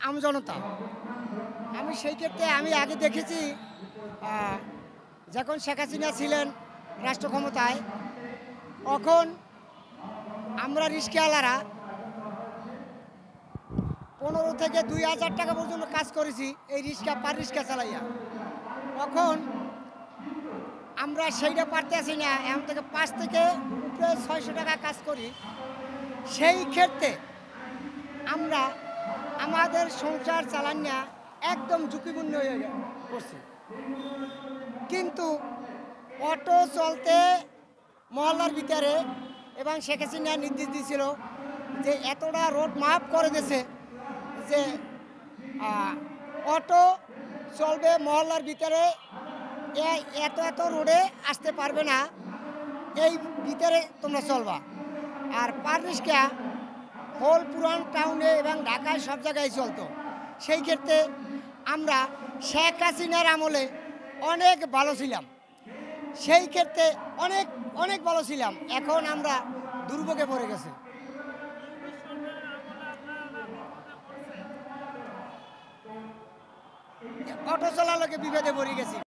আমজনতা। আমি সেই ক্ষেত্রে আমি আগে দেখেছি যখন শেখ হাসিনা ছিলেন রাষ্ট্র ক্ষমতায়, তখন আমরা রিক্সাওয়ালারা 15 থেকে 2000 টাকা পর্যন্ত কাজ করেছি এই পার রিক্সা চালাইয়া। তখন আমরা সেইটা পারতেছি না, এখন থেকে 5 থেকে উপরে 600 টাকা কাজ করি। সেই ক্ষেত্রে আমরা আমাদের সংসার চালান্না একদম ঝুঁকিপূর্ণ হয়ে পড়ছি। কিন্তু অটো চলতে মহল্লার ভিতরে এবং শেখ হাসিনা নির্দেশ দিয়েছিল যে এতটা রোড মাপ করে দিয়েছে যে অটো চলবে মহল্লার ভিতরে, এত এত রোডে আসতে পারবে না, এই ভিতরে তোমরা চলবা। আর পার রিক্সা হোল পুরান টাউনে এবং ঢাকায় সব জায়গায় চলতো। সেই ক্ষেত্রে আমরা শেখ হাসিনার আমলে অনেক ভালো ছিলাম, সেই ক্ষেত্রে অনেক অনেক ভালো ছিলাম। এখন আমরা দুর্ভোগে পড়ে গেছি। অটো চলার লোকে বিপদে পড়ে গেছি।